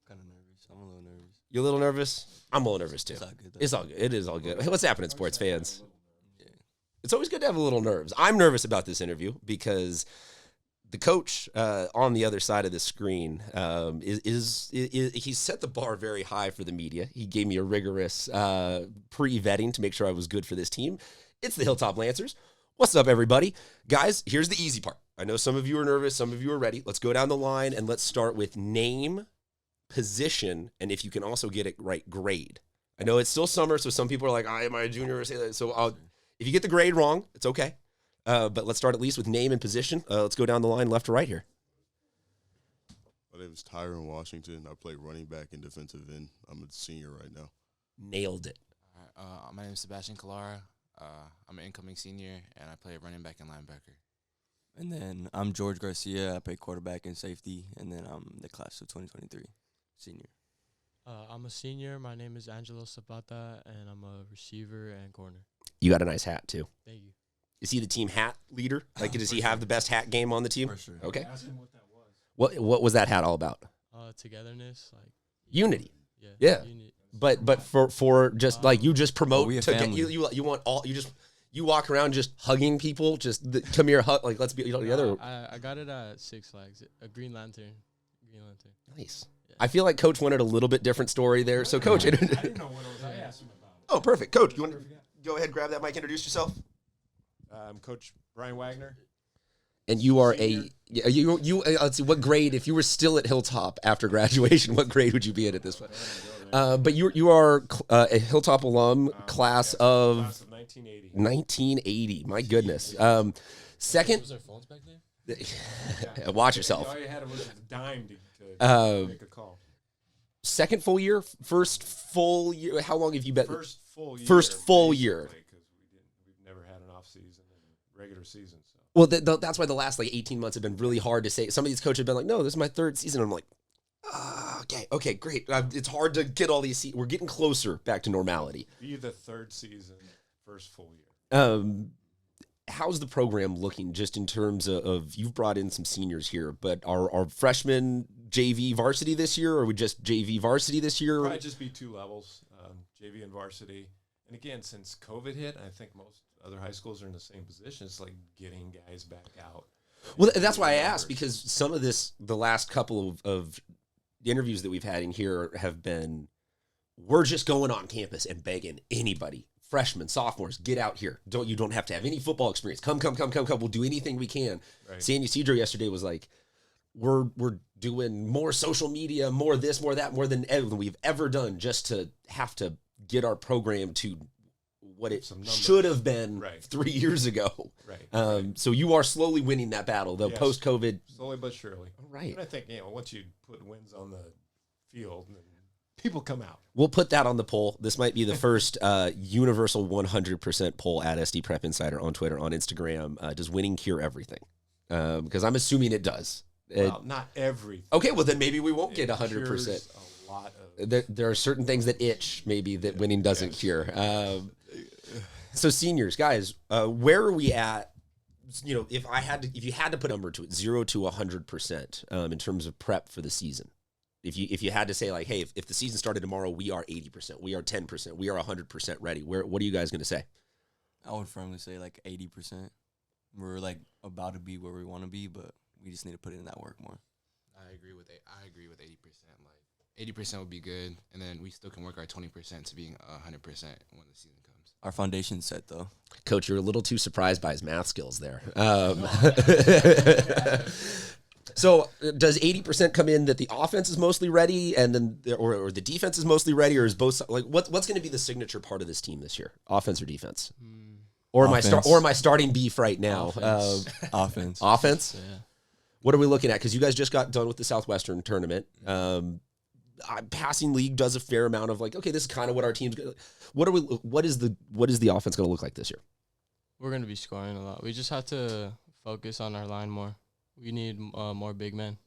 Kind of nervous. I'm a little nervous. You're a little nervous? I'm a little nervous too. It's all good, though. It's all good. It is all good. Hey, what's happening, sports fans? It's always good to have a little nerves. I'm nervous about this interview because the coach on the other side of the screen is he set the bar very high for the media. He gave me a rigorous pre-vetting to make sure I was good for this team. It's the Hilltop Lancers. What's up, everybody? Guys, here's the easy part. I know some of you are nervous, some of you are ready. Let's go down the line and let's start with name, position, and if you can also get it right, grade. I know it's still summer, so some people are like, am I a junior? So if you get the grade wrong, it's okay. But let's start at least with name and position. Let's go down the line left to right here. My name is Tyron Washington. I play running back and defensive end. I'm a senior right now. Nailed it. All right, my name is Sebastian Calara. I'm an incoming senior, and I play running back and linebacker. And then I'm George Garcia. I play quarterback and safety. And then I'm the class of 2023, senior. I'm a senior. My name is Angelo Zapata, and I'm a receiver and corner. You got a nice hat, too. Thank you. Is he the team hat leader? Like, does he have the best hat game on the team? For sure. Okay. Ask him what that was. What was that hat all about? Togetherness, like Unity. Yeah. Yeah. But for just like you just promote we a to get, family. you want all you walk around just hugging people, just come here, hug, like let's be together. I got it at Six Flags, a Green Lantern. Nice. Yeah. I feel like Coach wanted a little bit different story there. So Coach, I didn't know what it was. I asked him about it. Oh, perfect. Coach, you want to go ahead, grab that mic, introduce yourself. I'm Coach Brian Wagner. And you are let's see, what grade, if you were still at Hilltop after graduation, what grade would you be at this point? But you are a Hilltop alum, class of 1980. 1980. My goodness. Second, Was there phones back then? watch yourself. All you had was a dime to make a call. Second full year, first full year. How long have you been? First full year. First full year. Because we've never had an off season and regular season. So. Well, that's why the last 18 months have been really hard to say. Some of these coaches have been like, no, this is my third season. I'm like, okay, great. It's hard to get all these. We're getting closer back to normality. Be the third season, first full year. How's the program looking just in terms of you've brought in some seniors here, but are freshmen JV varsity this year, or are we just JV varsity this year? Probably just be two levels, JV and varsity. And again, since COVID hit, I think most other high schools are in the same position. It's like getting guys back out. Well, that's why I asked, because some of the last couple of interviews that we've had in here have been, we're just going on campus and begging anybody, freshmen, sophomores, get out here. You don't have to have any football experience. Come. We'll do anything we can. Right. San Ysidro yesterday was like, we're doing more social media, more this, more that, more than we've ever done, just to have to get our program to what it should have been 3 years ago. Right. So you are slowly winning that battle, though, Yes. Post-COVID. Slowly but surely. Right. And I think, once you put wins on the field, then people come out. We'll put that on the poll. This might be the first universal 100% poll at SD Prep Insider on Twitter, on Instagram. Does winning cure everything? Because I'm assuming it does. Well, not everything. Okay, well, then maybe we won't get 100%. Cures a lot of There are certain things that itch, maybe, that winning doesn't cure. So seniors, guys, where are we at? If you had to put a number to it, 0 to 100%, in terms of prep for the season. If you had to say, like, hey, if the season started tomorrow, we are 80%, we are 10%, we are 100% ready. What are you guys going to say? I would firmly say like 80%. We're like about to be where we want to be, but we just need to put in that work more. I agree with 80%. Like 80% would be good, and then we still can work our 20% to being 100% when the season comes. Our foundation's set, though. Coach, you're a little too surprised by his math skills there. So does 80% come in that the offense is mostly ready, and then or the defense is mostly ready, or is both, like, what's going to be the signature part of this team this year, offense or defense? Or am I starting beef right now? Offense. Offense. Yeah. What are we looking at? Because you guys just got done with the Southwestern tournament. Passing league does a fair amount of, like, okay, this is kind of what our team's going. What is the offense going to look like this year? We're going to be scoring a lot. We just have to focus on our line more. We need more big men,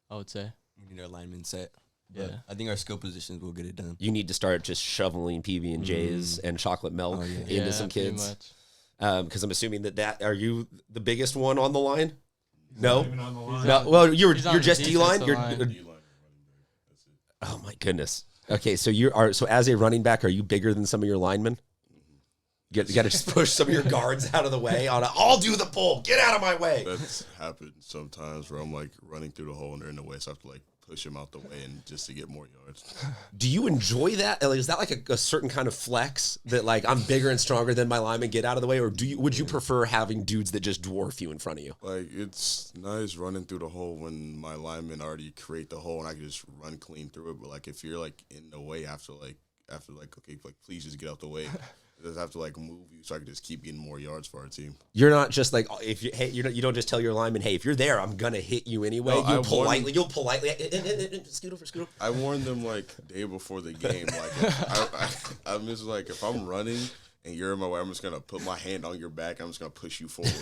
I would say. We need our linemen set. Yeah. I think our skill positions will get it done. You need to start just shoveling PB&Js and chocolate milk into some kids. Because I'm assuming that are you the biggest one on the line? No. Not even on the line. No. Well, you're He's on just the D-line. defensive line. goodness. Okay, so so as a running back, are you bigger than some of your linemen? You got to just push some of your guards out of the way. I'll do the pull. Get out of my way. That's happened sometimes where I'm like running through the hole and they're in the way, so I have to like push them out the way and just to get more yards. Do you enjoy that? Like, is that like a certain kind of flex that like I'm bigger and stronger than my lineman, get out of the way, or would you prefer having dudes that just dwarf you in front of you? Like, it's nice running through the hole when my linemen already create the hole and I can just run clean through it. But like if you're like in the way after okay, like please just get out the way. I just have to like move you so I can just keep getting more yards for our team. You're not just like you don't just tell your lineman, hey, if you're there, I'm gonna hit you anyway. No, You'll politely scoot over. I warned them like day before the game. Like I'm just like, if I'm running and you're in my way, I'm just gonna put my hand on your back. I'm just gonna push you forward.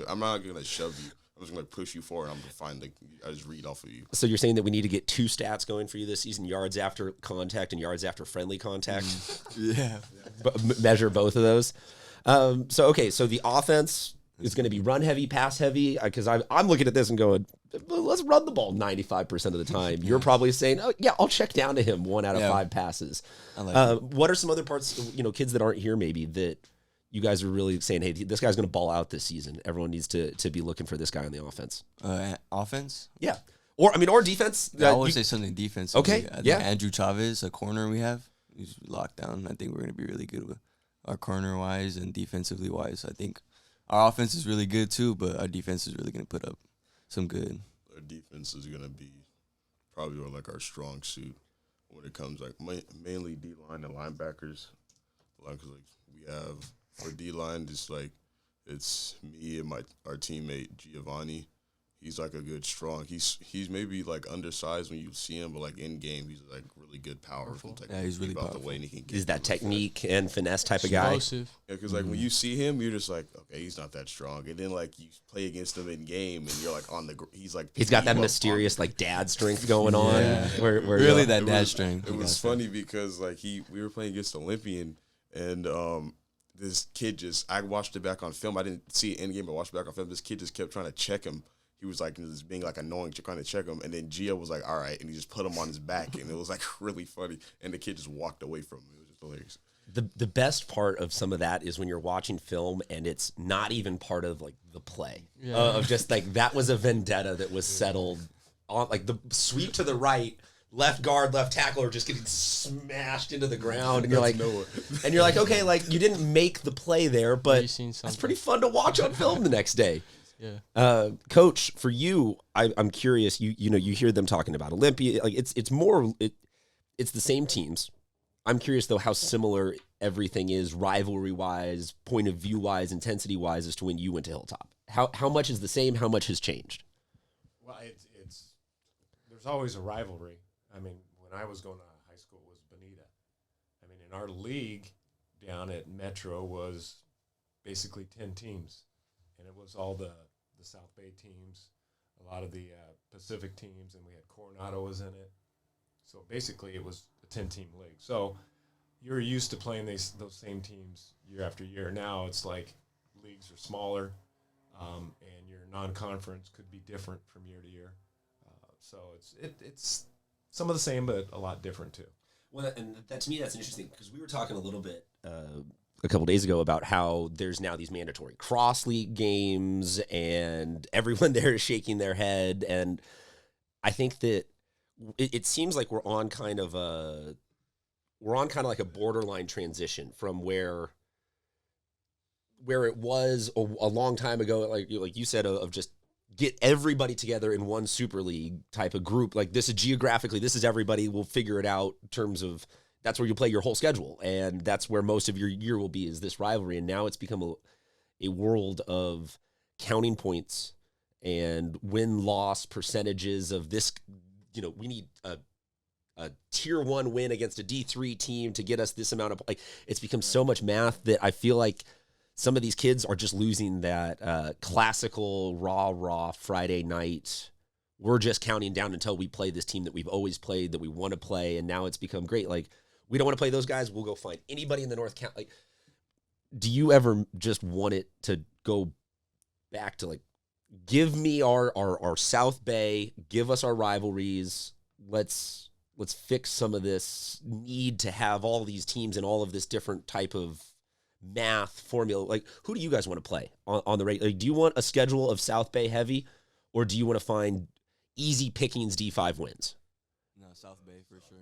I'm not gonna shove you. I'm just gonna push you forward. I'm gonna I just read off of you. So you're saying that we need to get 2 stats going for you this season: yards after contact and yards after friendly contact. Yeah. Measure both of those. So the offense is going to be run heavy, pass heavy. Because I'm looking at this and going, let's run the ball 95% of the time. You're probably saying, oh yeah, I'll check down to him 1 out of 5 passes. I like what are some other parts? Kids that aren't here maybe that you guys are really saying, hey, this guy's going to ball out this season. Everyone needs to be looking for this guy on the offense. Offense? Yeah. Or defense. I always say something defense. Okay, I think Andrew Chavez, a corner we have, he's locked down. I think we're going to be really good with our corner-wise and defensively-wise. I think our offense is really good too, but our defense is really going to put up some good. Our defense is going to be probably like our strong suit when it comes like mainly D-line and linebackers. Like we have for D-line, just like it's me and our teammate Giovanni. He's like a good strong. He's maybe like undersized when you see him, but like in game, he's like really good power from Yeah, he's really out the powerful. way, and he can get Is that technique and finesse type of guy? Explosive. Yeah, because like when you see him, you're just like, okay, he's not that strong, and then like you play against him in game, and you're like on the he's like He's got that picking you up mysterious like dad strength going on. Yeah. Where Really you're- that dad strength. It was funny because like we were playing against Olympian, and this kid I watched it back on film. I didn't see it in game, but I watched it back on film. This kid just kept trying to check him. He was like just being like annoying, trying to check him, and then Gia was like, "All right," and he just put him on his back, and it was like really funny. And the kid just walked away from him. It was just hilarious. The best part of some of that is when you're watching film and it's not even part of like the play of just like that was a vendetta that was settled on like the sweep to the right, left guard, left tackle are just getting smashed into the ground, and you're like, okay, like you didn't make the play there, but You've seen that's something. pretty fun to watch on film the next day. Yeah. Coach, for you, I'm curious. You hear them talking about Olympia, like it's the same teams. I'm curious though how similar everything is rivalry wise, point of view wise, intensity wise as to when you went to Hilltop. How much is the same? How much has changed? Well, it's there's always a rivalry. I mean, when I was going to high school, it was Bonita. I mean, in our league down at Metro was basically 10 teams, and it was all the South Bay teams, a lot of the Pacific teams, and we had Coronado was in it. So basically, it was a 10-team league. So you're used to playing those same teams year after year. Now it's like leagues are smaller, and your non-conference could be different from year to year. So it's some of the same, but a lot different too. Well, and that to me, that's interesting because we were talking a little bit a couple days ago about how there's now these mandatory cross league games, and everyone there is shaking their head. And I think that it seems like we're on kind of like a borderline transition from where it was a long time ago, like you said, of just get everybody together in one super league type of group. Like this is geographically, this is everybody. We'll figure it out in terms of that's where you play your whole schedule, and that's where most of your year will be is this rivalry. And now it's become a world of counting points and win-loss percentages of this. We need a tier 1 win against a D3 team to get us this amount of like. It's become so much math that I feel like some of these kids are just losing that classical raw Friday night. We're just counting down until we play this team that we've always played, that we want to play, and now it's become great. Like we don't want to play those guys. We'll go find anybody in the North County. Like, do you ever just want it to go back to like, give me our South Bay, give us our rivalries. Let's fix some of this need to have all these teams and all of this different type of math formula. Like, who do you guys want to play on the regular? Like, do you want a schedule of South Bay heavy, or do you want to find easy pickings D5 wins? No, South Bay for sure.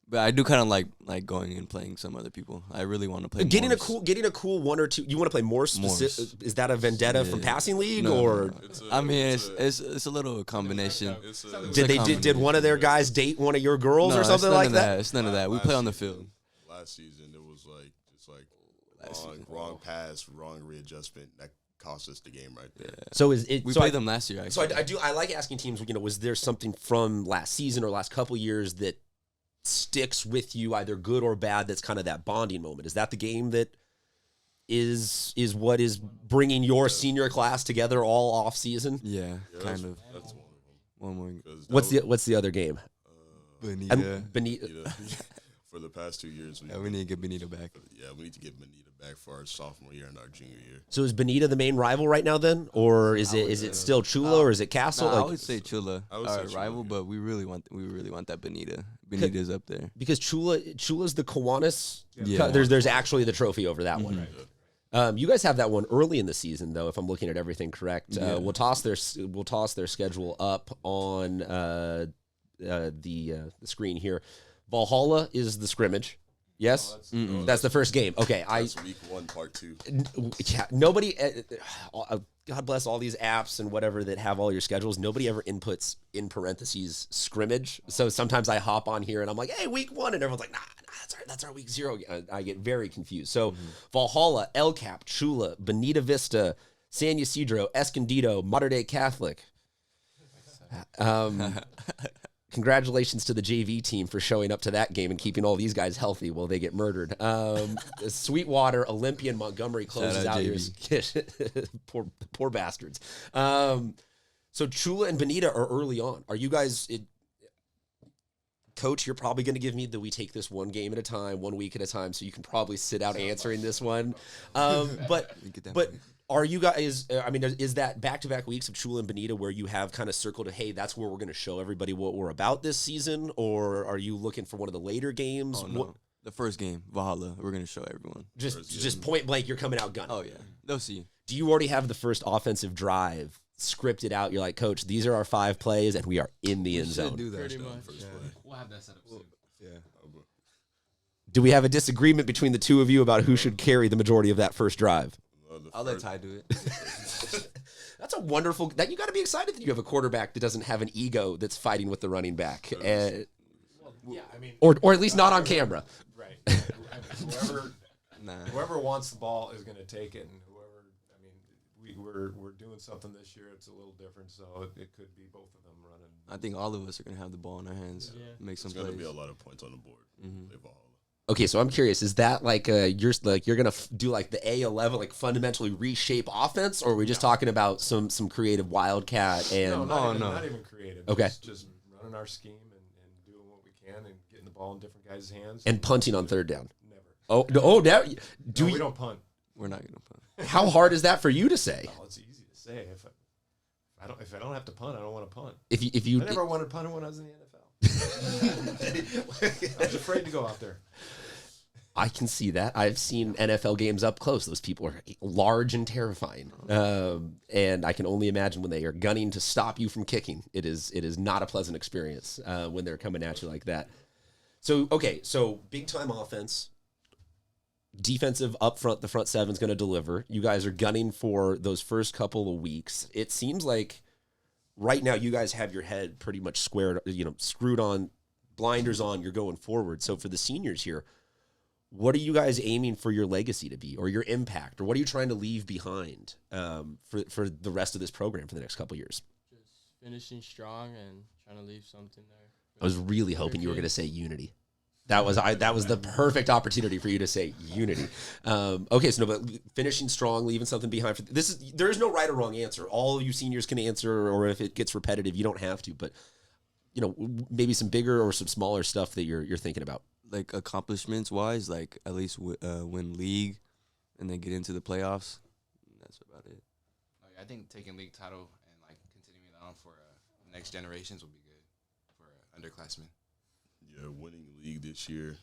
But I do kind of like going and playing some other people. I really want to play Getting Morse. a cool one or two. You want to play more specific? Is that a vendetta from passing league or? It's a little combination. Did one of their guys date one of your girls or something like that? It's none of that. We play on the field. Last season, it was wrong pass, wrong readjustment that cost us the game right there. So is it? We played them last year. Actually. So I like asking teams. Was there something from last season or last couple years that sticks with you, either good or bad? That's kind of that bonding moment. Is that the game that is what is bringing your senior class together all off season? Yeah, kind of. That's one more. What's the other game? Benita. For the past 2 years, we need to get Benita back. Yeah, we need to get Benita back for our sophomore year and our junior year. So is Benita the main rival right now then, or is it still Chula or is it Castle? I would say Chula, our rival, but we really want that Benita. Benita's up there because Chula's the Kiwanis. Yeah. There's actually the trophy over that one. Right. You guys have that one early in the season though, if I'm looking at everything correct. We'll toss their schedule up on the screen here. Valhalla is the scrimmage. Yes, that's the first game. Okay, that's week 1, part 2. Yeah, nobody. God bless all these apps and whatever that have all your schedules. Nobody ever inputs in parentheses scrimmage. So sometimes I hop on here and I'm like, "Hey, week 1," and everyone's like, "Nah, that's our week 0." I get very confused. So Valhalla, El Cap, Chula, Bonita Vista, San Ysidro, Escondido, Mater Dei Catholic. Congratulations to the JV team for showing up to that game and keeping all these guys healthy while they get murdered. Sweetwater, Olympia, and Montgomery closes out your poor bastards. So Chula and Bonita are early on. Are you guys, Coach? You're probably going to give me we take this one game at a time, 1 week at a time, so you can probably sit out answering this one. But are you guys, is that back-to-back weeks of Chula and Bonita where you have kind of circled, hey, that's where we're going to show everybody what we're about this season? Or are you looking for one of the later games? Oh, no. The first game, Valhalla, we're going to show everyone. Just point blank, you're coming out gunning. Oh, yeah. They'll see. Do you already have the first offensive drive scripted out? You're like, Coach, these are our 5 plays, and we are in the end zone. Do that. Pretty much. We'll have that set up soon. Yeah. Do we have a disagreement between the two of you about who should carry the majority of that first drive? I'll let Ty do it. That's a wonderful. That you got to be excited that you have a quarterback that doesn't have an ego that's fighting with the running back, or at least not on camera. Right. Whoever wants the ball is going to take it, and we're doing something this year. It's a little different, so it could be both of them running. I think all of us are going to have the ball in our hands. Yeah. Make some plays. There's going to be a lot of points on the board. Okay, so I'm curious, is that like you're gonna do like the A11, like fundamentally reshape offense, or are we just talking about some creative wildcat and not even creative. Okay, just running our scheme and doing what we can and getting the ball in different guys' hands and punting on third down. Never. Now we don't punt. We're not gonna punt. How hard is that for you to say? Oh, it's easy to say. If I don't have to punt, I don't want to punt. If you I never wanted to punt when I was in the NFL. I was afraid to go out there. I can see that. I've seen NFL games up close. Those people are large and terrifying, and I can only imagine when they are gunning to stop you from kicking. It is not a pleasant experience when they're coming at you like that. So big time offense, defensive up front. The front seven's going to deliver. You guys are gunning for those first couple of weeks. It seems like right now you guys have your head pretty much squared, screwed on, blinders on. You're going forward. So for the seniors here, what are you guys aiming for your legacy to be, or your impact, or what are you trying to leave behind for the rest of this program for the next couple of years? Just finishing strong and trying to leave something there. I was really hoping you were going to say unity. That was the perfect opportunity for you to say unity. Okay, so but finishing strong, leaving something behind. There is no right or wrong answer. All of you seniors can answer, or if it gets repetitive, you don't have to. But maybe some bigger or some smaller stuff that you're thinking about. Like accomplishments wise, like at least win league, and then get into the playoffs. That's about it. I think taking league title and like continuing on for next generations will be good for underclassmen. Yeah, winning league this year,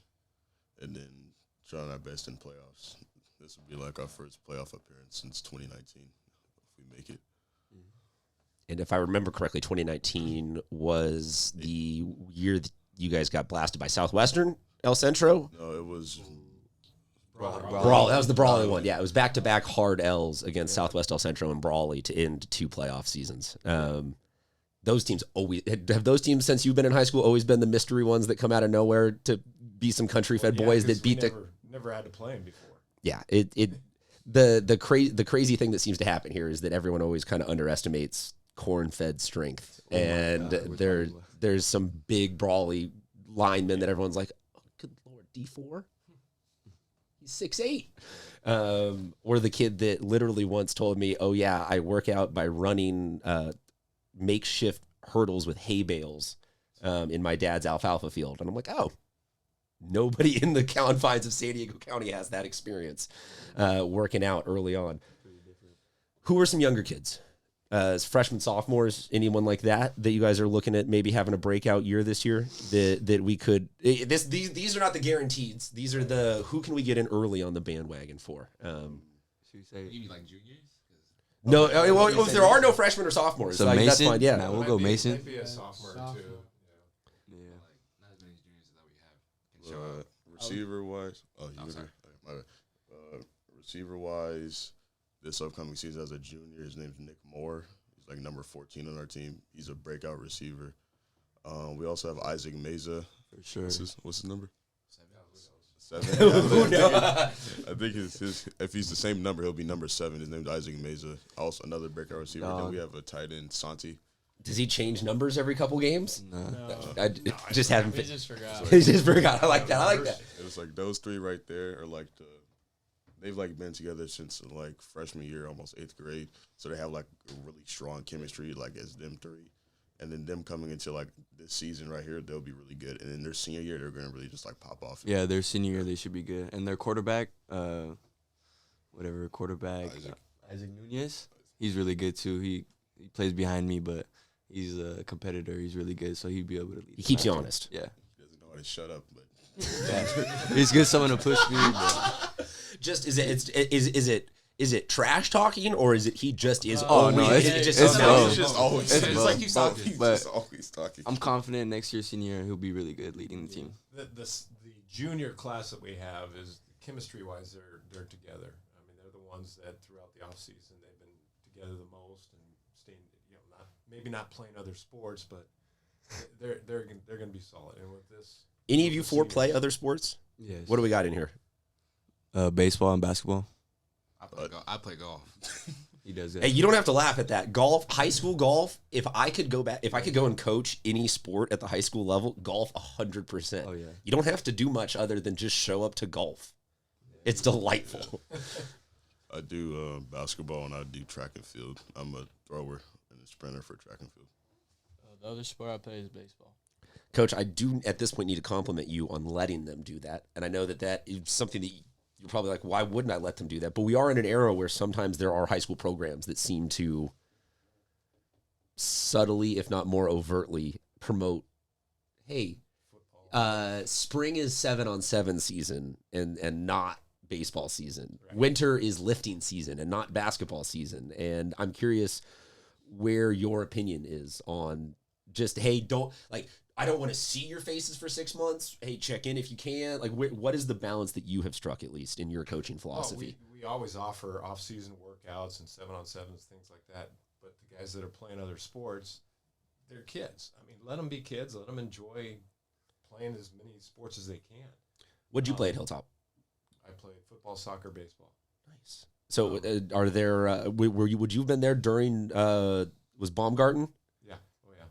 and then trying our best in playoffs. This will be like our first playoff appearance since 2019, if we make it. And if I remember correctly, 2019 was the year that you guys got blasted by Southwestern El Centro. No, it was Brawl. That was the Brawley one. Yeah, it was back-to-back hard L's against Southwest El Centro and Brawley to end 2 playoff seasons. Those teams always have those teams since you've been in high school always been the mystery ones that come out of nowhere to be some country-fed boys that beat never had to play them before. Yeah, the crazy thing that seems to happen here is that everyone always kind of underestimates corn-fed strength, and there's some big Brawley linemen that everyone's like, oh, good Lord, D4. He's 6'8". Or the kid that literally once told me, oh yeah, I work out by running makeshift hurdles with hay bales in my dad's alfalfa field. And I'm like, oh, nobody in the confines of San Diego County has that experience working out early on. Who are some younger kids? As freshmen, sophomores, anyone like that you guys are looking at maybe having a breakout year this year that we could these are not the guarantees. These are the who can we get in early on the bandwagon for. Should we say You mean like juniors? No, well, if there are no freshmen or sophomores, so like, Mason? that's fine. Yeah, Nah, we'll go Mason. Might be a sophomore too. Yeah. Like not as many juniors that we have can show up. Receiver wise, sorry. my bad. Receiver wise, this upcoming season as a junior, his name's Nick Moore. He's like number 14 on our team. He's a breakout receiver. We also have Isaac Meza. For sure. What's his number? 7. 7. I think his if he's the same number, he'll be number 7. His name's Isaac Meza. Also another breakout receiver. Then we have a tight end, Santi. does he change numbers every couple games? No. I just haven't. We just forgot. He just forgot. I like that. It was like those 3 right there are like they've like been together since like freshman year, almost 8th grade. So they have like a really strong chemistry, like as them 3. And then them coming into like this season right here, they'll be really good. And then their senior year, they're gonna really just like pop off. Yeah, their senior year they should be good. And their quarterback, Isaac Nunez, he's really good too. He plays behind me, but he's a competitor. He's really good, so he'd be able to lead. He keeps you honest. Yeah. He doesn't know how to shut up, but He's good someone to push me. But Just is it trash talking or is it he just is Oh, always no, it's just it's sometimes- both. he's just always It's he's both. like he's Both. talking. He's But just always talking. I'm confident next year senior year he'll be really good leading the team. The junior class that we have is chemistry wise they're together. I mean they're the ones that throughout the off season they've been together the most and staying maybe not playing other sports but they're going to be solid. And with this, Any of you 4 play other sports? Yes. What do we got in here? Baseball and basketball. I play golf. He does it. Hey, you don't have to laugh at that. Golf, high school golf. If I could go and coach any sport at the high school level, golf 100%. Oh, yeah. You don't have to do much other than just show up to golf. It's delightful. I do basketball and I do track and field. I'm a thrower and a sprinter for track and field. The other sport I play is baseball. Coach, I do at this point need to compliment you on letting them do that. And I know that is something that you're probably like, why wouldn't I let them do that? But we are in an era where sometimes there are high school programs that seem to subtly, if not more overtly, promote, hey, spring is 7-on-7 season and not baseball season. Right. Winter is lifting season and not basketball season. And I'm curious where your opinion is on just, hey, I don't want to see your faces for 6 months. Hey, check in if you can. Like, what is the balance that you have struck, at least, in your coaching philosophy? We always offer off-season workouts and 7-on-7s, things like that. But the guys that are playing other sports, they're kids. I mean, let them be kids. Let them enjoy playing as many sports as they can. What'd you play at Hilltop? I played football, soccer, baseball. Nice. So, are there? Would you have been there during? Was Baumgarten? Yeah. Oh yeah.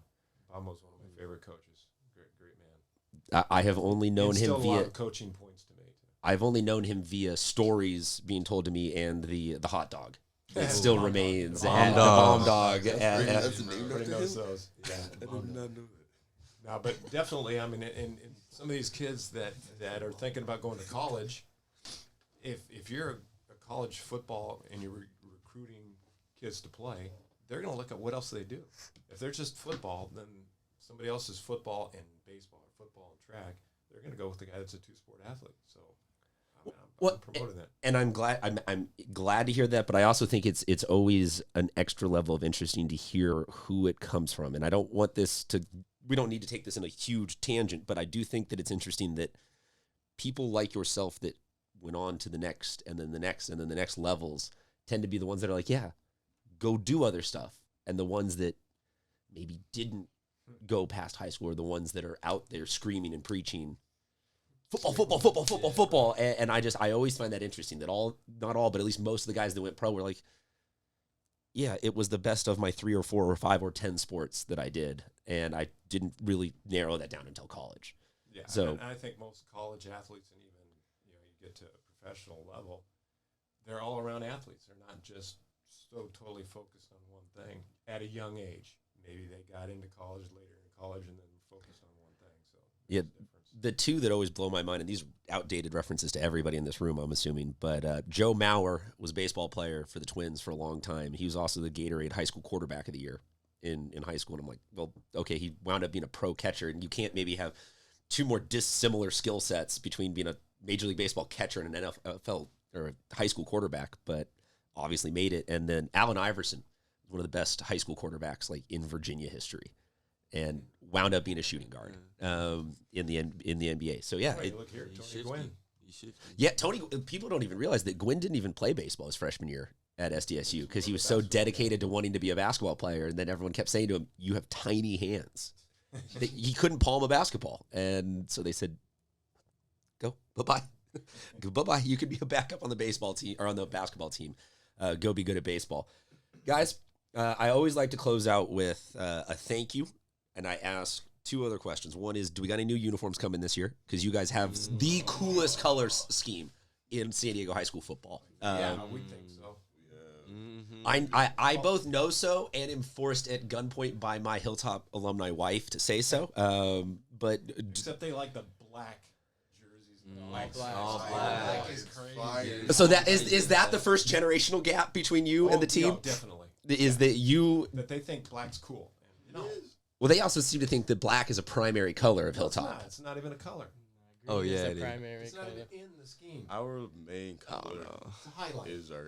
Bob was one of my favorite coaches. Great man. I have only known him a lot via of coaching points to me. I've only known him via stories being told to me and the hot dog. It still remains. Bomb The dog. bomb dog. That's the name Everybody after knows him? those. Yeah. I did not know that. No, but definitely, I mean, in some of these kids that are thinking about going to college, if you're a college football and you're recruiting kids to play, they're going to look at what else they do. If they're just football, then somebody else's football and baseball or football and track, they're going to go with the guy that's a two-sport athlete. So I'm promoting that. And I'm glad to hear that, but I also think it's always an extra level of interesting to hear who it comes from. And I don't want this to, we don't need to take this in a huge tangent, but I do think that it's interesting that people like yourself that went on to the next and then the next and then the next levels tend to be the ones that are like, yeah, go do other stuff. And the ones that maybe didn't go past high school are the ones that are out there screaming and preaching football. And I always find that interesting that not all, but at least most of the guys that went pro were like, yeah, it was the best of my 3 or 4 or 5 or 10 sports that I did. And I didn't really narrow that down until college. Yeah. So and I think most college athletes, and even, you get to a professional level, they're all around athletes. They're not just so totally focused on one thing at a young age. Maybe they got into college later in college and then focused on one thing. So yeah, the two that always blow my mind, and these are outdated references to everybody in this room, I'm assuming, but Joe Mauer was a baseball player for the Twins for a long time. He was also the Gatorade High School Quarterback of the Year in high school. And I'm like, well, okay, he wound up being a pro catcher, and you can't maybe have two more dissimilar skill sets between being a Major League Baseball catcher and an NFL or a high school quarterback, but obviously made it. And then Allen Iverson, one of the best high school quarterbacks like in Virginia history, and wound up being a shooting guard in the NBA. So yeah, look here, Tony Gwynn. Yeah, Tony. People don't even realize that Gwynn didn't even play baseball his freshman year at SDSU because he was so dedicated to wanting to be a basketball player, and then everyone kept saying to him, "You have tiny hands." He couldn't palm a basketball, and so they said, "Go, bye-bye. Bye-bye. You could be a backup on the baseball team or on the basketball team. Go be good at baseball." Guys, I always like to close out with a thank you, and I ask 2 other questions. One is, do we got any new uniforms coming this year? Because you guys have the coolest color scheme in San Diego high school football. Yeah, we think so. I both know so and am forced at gunpoint by my Hilltop alumni wife to say so. But Except they like the black jerseys. Black. Black is crazy. so that is that the first generational gap between you and the team? No, definitely. Is that you? That they think black's cool. No, Well, they also seem to think that black is a primary color of Hilltop. it's not even a color. Oh, yeah, It's it the is. primary It's not color. even in the scheme. Our main I don't color know. It's a highlight. is our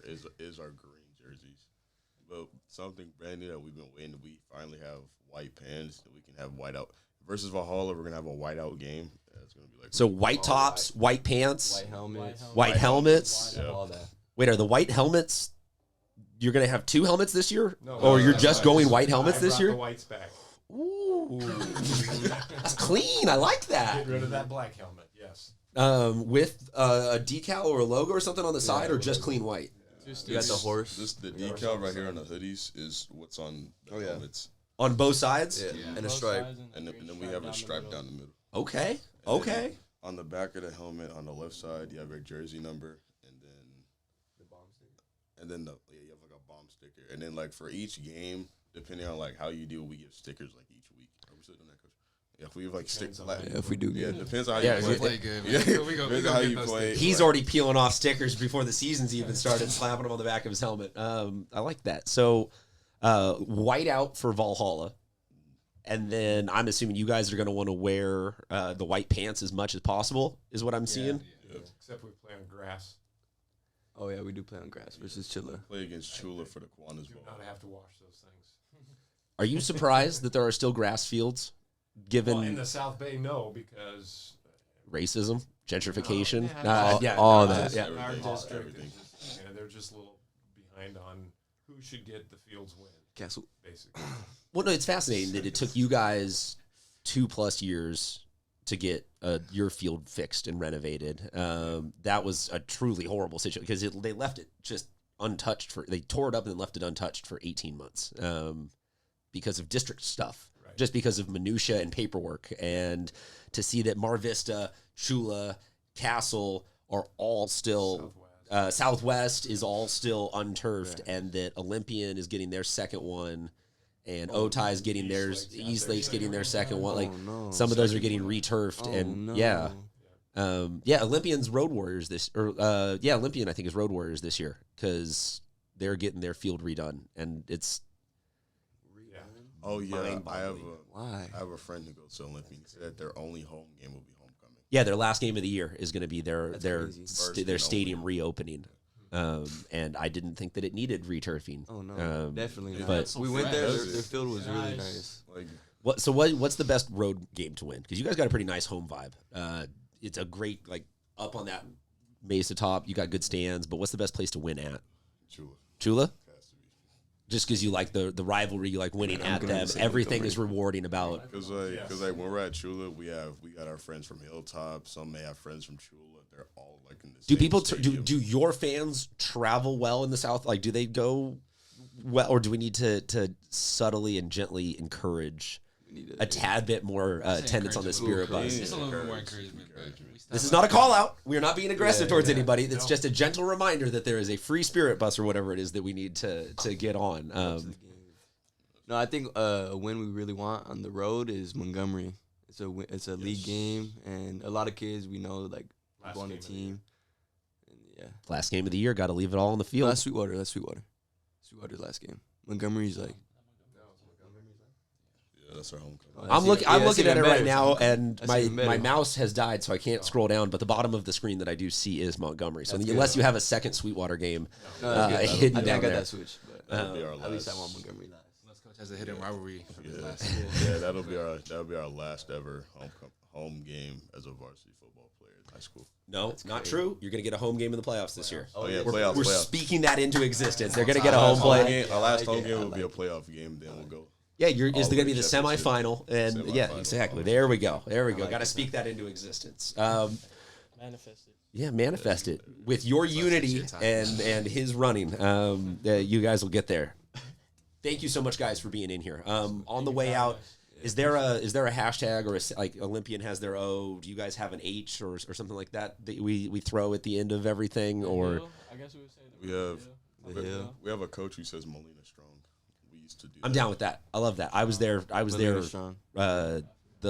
green jerseys. But something brand new that we've been waiting, we finally have white pants that we can have white out. Versus Valhalla, we're gonna have a white out game. It's gonna be like So white tops, white pants, White helmets. white helmets. Yeah. All that. Wait, are the white helmets? You're gonna have 2 helmets this year, No, or you're that's just right. going white helmets I this brought year? The whites back. Ooh, that's clean. I like that. Get rid of that black helmet. Yes. With a decal or a logo or something on the side, or just clean white? Just You got the horse. the decal right here on the hoodies is what's on the helmets. On both sides? Yeah. Yeah. And a both stripe. sides And green then we have a stripe the down the middle. Okay. And Okay. then on the back of the helmet, on the left side, you have your jersey number, and then The bomb sticker. and then you have like a bomb sticker, and then like for each game, depending on like how you do, we give stickers like each week. Are we still doing that, Coach? Yeah, if we have like stickers, on like, how Yeah, if we do yeah, good. it depends on how Yeah, you We play. play good. Yeah, We go depends on how get you those play. things. He's already peeling off stickers before the season's even started, slapping them on the back of his helmet. I like that. So, white out for Valhalla. And then I'm assuming you guys are going to want to wear the white pants as much as possible, is what I'm seeing. Yeah. Except we play on grass. Oh, yeah, we do play on grass versus Chilla. Play against Chula for the Kiwanis Do ball. not have to wash those things. Are you surprised that there are still grass fields, given Well, in the South Bay, no, because racism, gentrification? No, all our that. district- Yeah. Our Everything. district, Everything. they're just a little behind on who should get the fields win, Castle. basically. Well, no, it's fascinating that it took you guys 2+ years to get your field fixed and renovated. That was a truly horrible situation because they left it just untouched they tore it up and then left it untouched for 18 months because of district stuff, Right. just because of minutia and paperwork. And to see that Mar Vista, Chula, Castle are all still Southwest is all still unturfed, and that Olympian is getting their second one, and Otai's getting theirs. East Lake's getting their second one. Like no. some of those are getting returfed, and yeah. Olympian's Road Warriors Olympian I think is Road Warriors this year because they're getting their field redone, and it's Oh yeah, mind-boggling. Why? I have a friend who goes to Olympian. He said that their only home game will be homecoming. Yeah, their last game of the year is going to be their crazy. their stadium reopening. And I didn't think that it needed returfing. Oh no, definitely not. But we went there. fresh. Their field was really nice. Like what's the best road game to win? Because you guys got a pretty nice home vibe. It's a great like up on that mesa top. You got good stands. But what's the best place to win at? Chula. has to be. Just because you like the rivalry, you like winning at them. Everything is rewarding about. Because when we're at Chula, we got our friends from Hilltop. Some may have friends from Chula. They're all like in the Do same people stadium. do your fans travel well in the South? Like, do they go well, or do we need to subtly and gently encourage a tad bit more attendance on the spirit bus? It's a little bit more encouragement. But we still This is have- not a call out. We are not being aggressive towards anybody. It's just a gentle reminder that there is a free spirit bus or whatever it is that we need to get on. No, I think a win we really want on the road is Montgomery. It's a league game, and a lot of kids we know like go on the team. And yeah, Last game of the year, got to leave it all on the field. that's Sweetwater. Sweetwater's last game. Montgomery's like. Yeah, that's our homecoming. I'm looking at it right now, and That's even my better. mouse has died, so I can't scroll down. But the bottom of the screen that I do see is Montgomery. So That's unless good. you have a second Sweetwater game I hidden think I down got there. that switch, but That'll be our at least I last. want Montgomery last. Unless coach has a hidden rivalry from his Yeah, last. yeah, that'll be our last ever home game as a varsity football player in high school. No, not true. You're going to get a home game in the playoffs this year. Oh yeah, We're playoffs. speaking that into existence. They're going to get a Our home last play. Our last home game will be a playoff game. Then we'll go. Yeah, is all there going to the be the championship. semifinal? And yeah, Semifinal. exactly. There we go. Got to speak that into existence. Manifested. Yeah, manifest it with your unity and his running. You guys will get there. Thank you so much, guys, for being in here. On the way out, is there a hashtag or like Olympian has their O? Do you guys have an H or something like that we throw at the end of everything? Or I guess we would say We have a coach who says Molina Strong. We used to do. I'm down with that. I love that. I was there. Molina Strong. The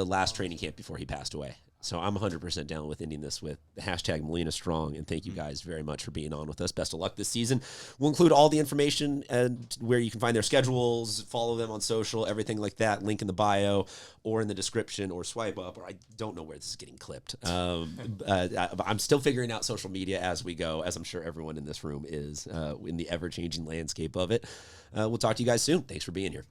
last training camp before he passed away. So I'm 100% down with ending this with the hashtag Molina Strong. And thank you guys very much for being on with us. Best of luck this season. We'll include all the information and where you can find their schedules, follow them on social, everything like that. Link in the bio or in the description or swipe up. Or I don't know where this is getting clipped. I'm still figuring out social media as we go, as I'm sure everyone in this room is in the ever-changing landscape of it. We'll talk to you guys soon. Thanks for being here.